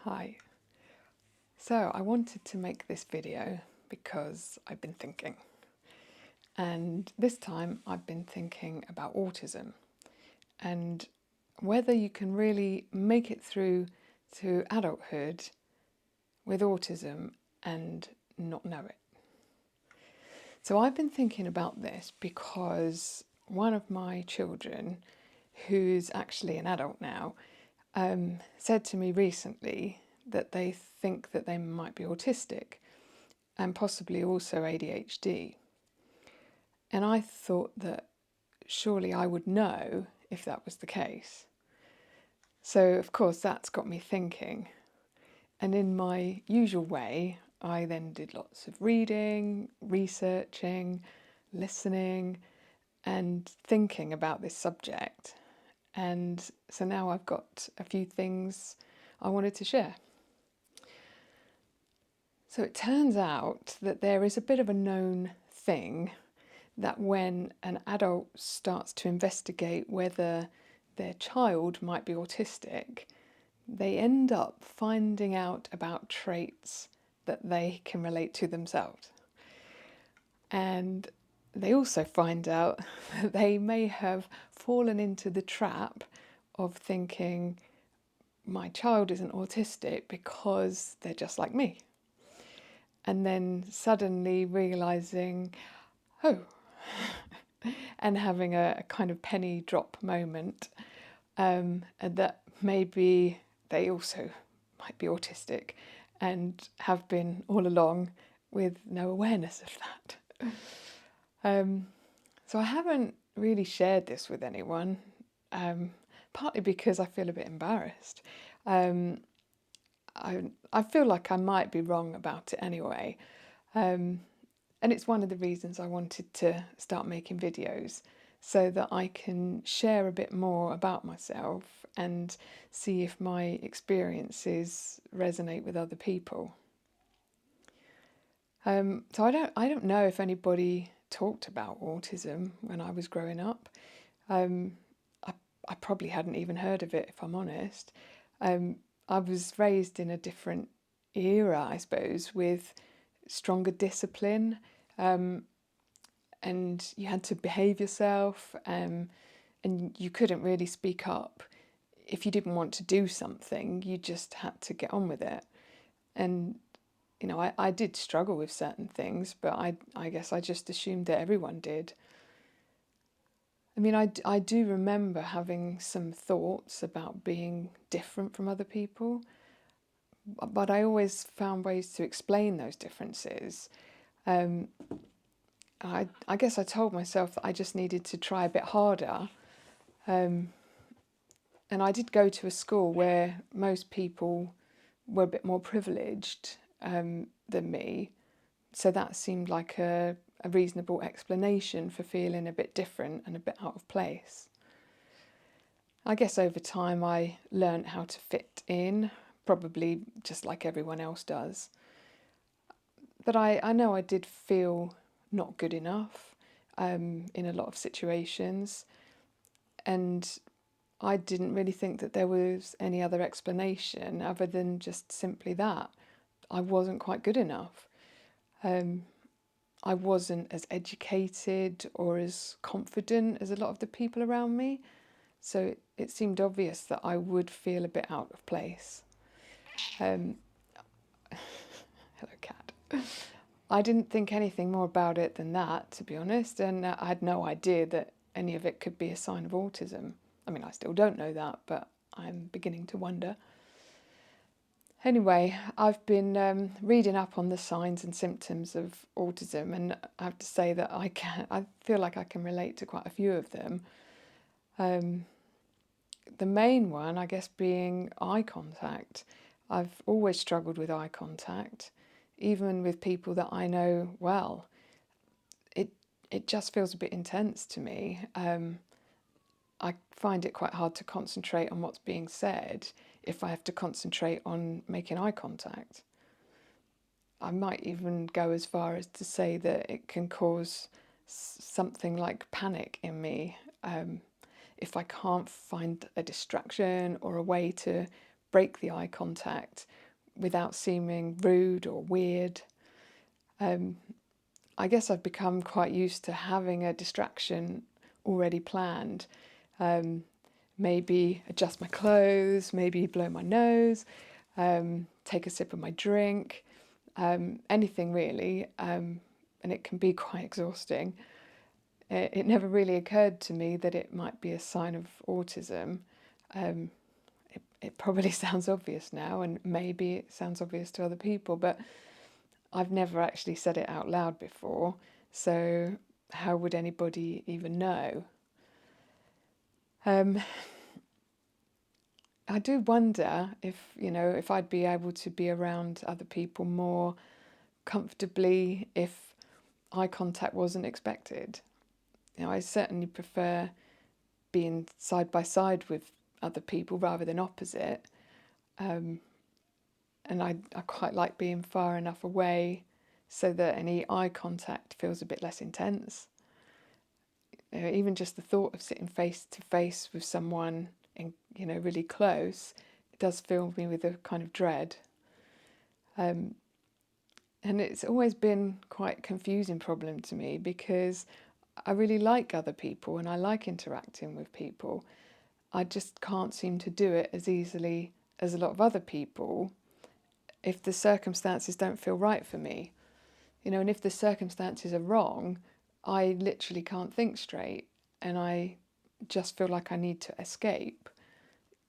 Hi. So I wanted to make this video because I've been thinking. And this time I've been thinking about autism and whether you can really make it through to adulthood with autism and not know it. So I've been thinking about this because one of my children, who's actually an adult now, said to me recently that they think that they might be autistic and possibly also ADHD. And I thought that surely I would know if that was the case. So, of course, that's got me thinking. And in my usual way, I then did lots of reading, researching, listening, and thinking about this subject. And so now I've got a few things I wanted to share. So it turns out that there is a bit of a known thing that when an adult starts to investigate whether their child might be autistic, they end up finding out about traits that they can relate to themselves. And they also find out that they may have fallen into the trap of thinking, my child isn't autistic because they're just like me. And then suddenly realizing, oh, and having a kind of penny drop moment, and that maybe they also might be autistic and have been all along with no awareness of that. So I haven't really shared this with anyone, partly because I feel a bit embarrassed. I feel like I might be wrong about it anyway. And it's one of the reasons I wanted to start making videos, so that I can share a bit more about myself and see if my experiences resonate with other people. So I don't know if anybody talked about autism when I was growing up. I probably hadn't even heard of it, if I'm honest. I was raised in a different era, I suppose, with stronger discipline, and you had to behave yourself, and you couldn't really speak up. If you didn't want to do something, you just had to get on with it. And you know, I did struggle with certain things, but I guess I just assumed that everyone did. I mean, I do remember having some thoughts about being different from other people, but I always found ways to explain those differences. I guess I told myself that I just needed to try a bit harder. And I did go to a school where most people were a bit more privileged than me. So that seemed like a reasonable explanation for feeling a bit different and a bit out of place. I guess over time I learned how to fit in, probably just like everyone else does. But I know I did feel not good enough in a lot of situations, and I didn't really think that there was any other explanation other than just simply that I wasn't quite good enough. I wasn't as educated or as confident as a lot of the people around me, so it seemed obvious that I would feel a bit out of place. Hello, cat. I didn't think anything more about it than that, to be honest, and I had no idea that any of it could be a sign of autism. I mean, I still don't know that, but I'm beginning to wonder. Anyway, I've been reading up on the signs and symptoms of autism, and I have to say that I feel like I can relate to quite a few of them. The main one, I guess, being eye contact. I've always struggled with eye contact, even with people that I know well. It just feels a bit intense to me. I find it quite hard to concentrate on what's being said if I have to concentrate on making eye contact. I might even go as far as to say that it can cause something like panic in me if I can't find a distraction or a way to break the eye contact without seeming rude or weird. I guess I've become quite used to having a distraction already planned. Maybe adjust my clothes, maybe blow my nose, take a sip of my drink, anything really, and it can be quite exhausting. It never really occurred to me that it might be a sign of autism. It probably sounds obvious now, and maybe it sounds obvious to other people, but I've never actually said it out loud before, so how would anybody even know? I do wonder if I'd be able to be around other people more comfortably if eye contact wasn't expected. I certainly prefer being side by side with other people rather than opposite. And I quite like being far enough away so that any eye contact feels a bit less intense. Even just the thought of sitting face to face with someone really close, it does fill me with a kind of dread. And it's always been quite a confusing problem to me because I really like other people and I like interacting with people. I just can't seem to do it as easily as a lot of other people if the circumstances don't feel right for me. And if the circumstances are wrong, I literally can't think straight and I just feel like I need to escape.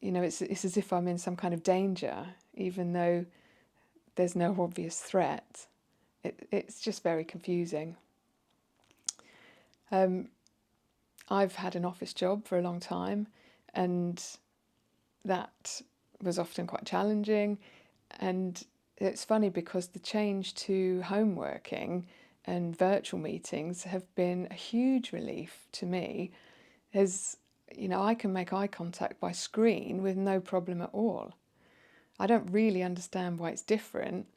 It's as if I'm in some kind of danger, even though there's no obvious threat. It's just very confusing. I've had an office job for a long time, and that was often quite challenging. And it's funny because the change to home working and virtual meetings have been a huge relief to me, as I can make eye contact by screen with no problem at all. I don't really understand why it's different.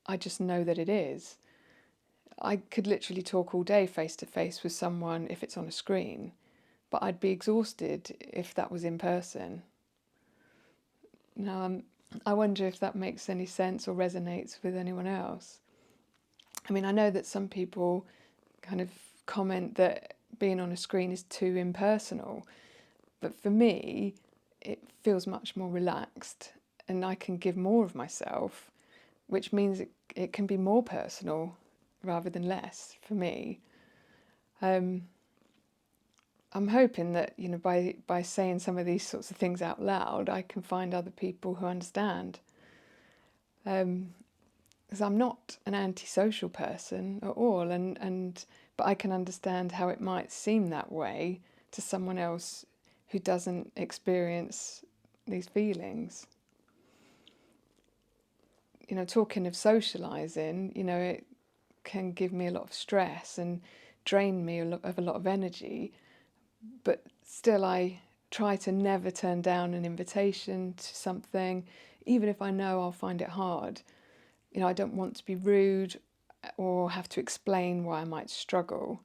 I just know that it is. I could literally talk all day face to face with someone if it's on a screen, but I'd be exhausted if that was in person. Now, I wonder if that makes any sense or resonates with anyone else. I mean, I know that some people kind of comment that being on a screen is too impersonal, but for me, it feels much more relaxed and I can give more of myself, which means it can be more personal rather than less for me. I'm hoping that by saying some of these sorts of things out loud, I can find other people who understand. Because I'm not an antisocial person at all, but I can understand how it might seem that way to someone else who doesn't experience these feelings. Talking of socialising, it can give me a lot of stress and drain me of a lot of energy, but still I try to never turn down an invitation to something, even if I know I'll find it hard. I don't want to be rude or have to explain why I might struggle.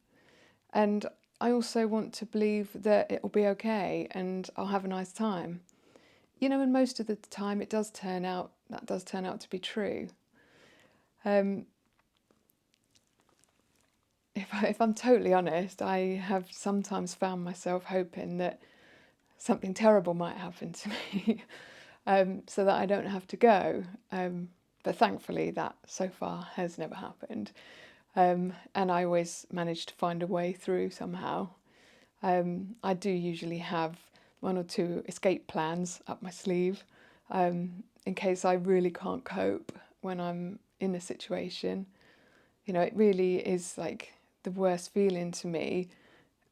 And I also want to believe that it'll be okay and I'll have a nice time. And most of the time that does turn out to be true. If I'm totally honest, I have sometimes found myself hoping that something terrible might happen to me so that I don't have to go. But thankfully that so far has never happened. And I always manage to find a way through somehow. I do usually have one or two escape plans up my sleeve in case I really can't cope when I'm in a situation. It really is like the worst feeling to me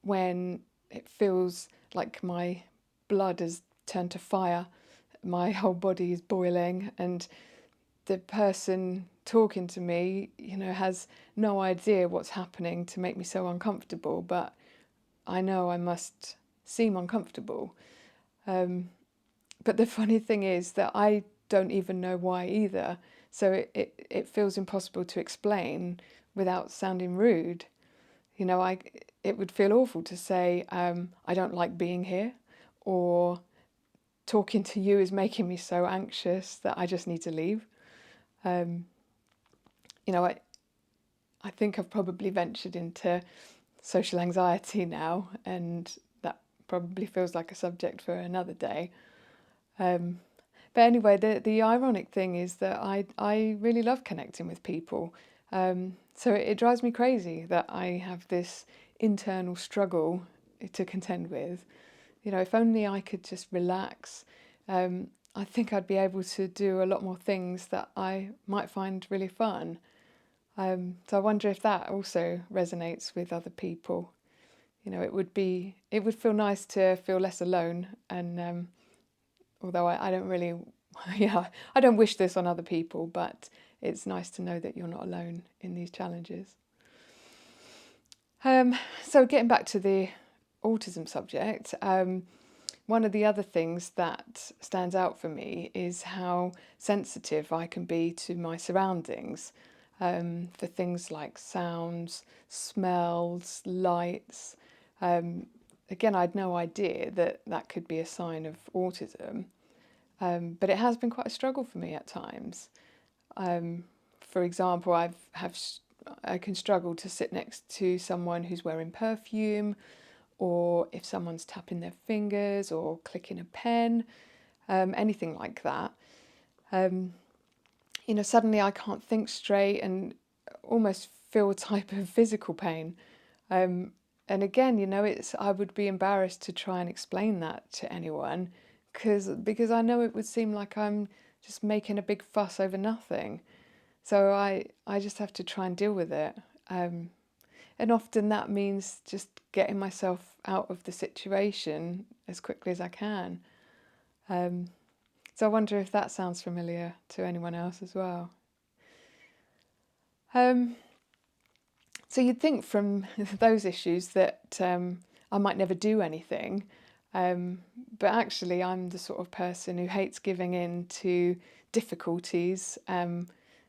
when it feels like my blood has turned to fire, my whole body is boiling, and the person talking to me, has no idea what's happening to make me so uncomfortable, but I know I must seem uncomfortable. But the funny thing is that I don't even know why either, so it feels impossible to explain without sounding rude. It would feel awful to say, I don't like being here, or talking to you is making me so anxious that I just need to leave. You know, I think I've probably ventured into social anxiety now, and that probably feels like a subject for another day. But anyway, the ironic thing is that I really love connecting with people. So it drives me crazy that I have this internal struggle to contend with. You know, if only I could just relax, I think I'd be able to do a lot more things that I might find really fun. So I wonder if that also resonates with other people. You know, it would feel nice to feel less alone. And although I don't really, yeah, I don't wish this on other people, but it's nice to know that you're not alone in these challenges. So getting back to the autism subject, one of the other things that stands out for me is how sensitive I can be to my surroundings, for things like sounds, smells, lights. Again, I had no idea that that could be a sign of autism, but it has been quite a struggle for me at times. For example, I can struggle to sit next to someone who's wearing perfume, or if someone's tapping their fingers or clicking a pen, anything like that. You know, suddenly I can't think straight and almost feel a type of physical pain. And again, you know, I would be embarrassed to try and explain that to anyone because I know it would seem like I'm just making a big fuss over nothing. So I just have to try and deal with it. And often that means just getting myself out of the situation as quickly as I can. So I wonder if that sounds familiar to anyone else as well. So you'd think from those issues that I might never do anything, but actually I'm the sort of person who hates giving in to difficulties, and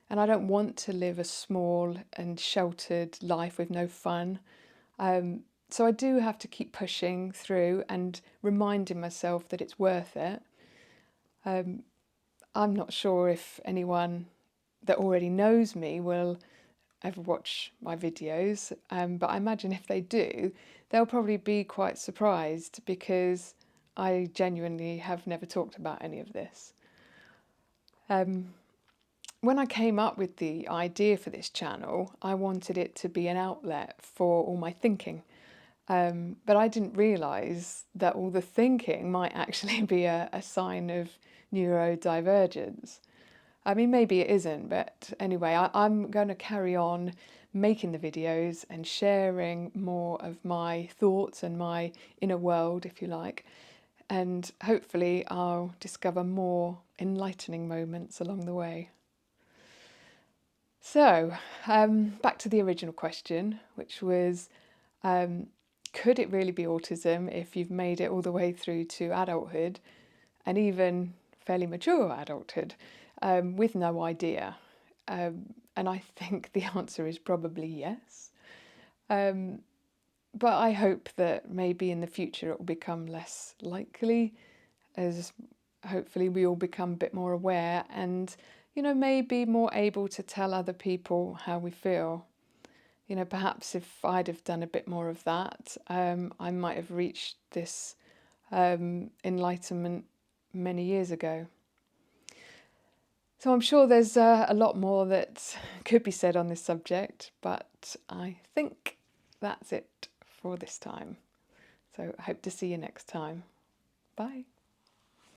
I don't want to live a small and sheltered life with no fun. So I do have to keep pushing through and reminding myself that it's worth it. I'm not sure if anyone that already knows me will ever watch my videos, but I imagine if they do, they'll probably be quite surprised because I genuinely have never talked about any of this. When I came up with the idea for this channel, I wanted it to be an outlet for all my thinking. But I didn't realise that all the thinking might actually be a sign of neurodivergence. I mean, maybe it isn't, but anyway, I'm going to carry on making the videos and sharing more of my thoughts and my inner world, if you like, and hopefully I'll discover more enlightening moments along the way. So, back to the original question, which was, could it really be autism if you've made it all the way through to adulthood and even fairly mature adulthood, with no idea? And I think the answer is probably yes. But I hope that maybe in the future it will become less likely, as hopefully we all become a bit more aware and, you know, maybe more able to tell other people how we feel. You know, perhaps if I'd have done a bit more of that, I might have reached this enlightenment many years ago. So I'm sure there's a lot more that could be said on this subject, but I think that's it for this time. So I hope to see you next time. Bye.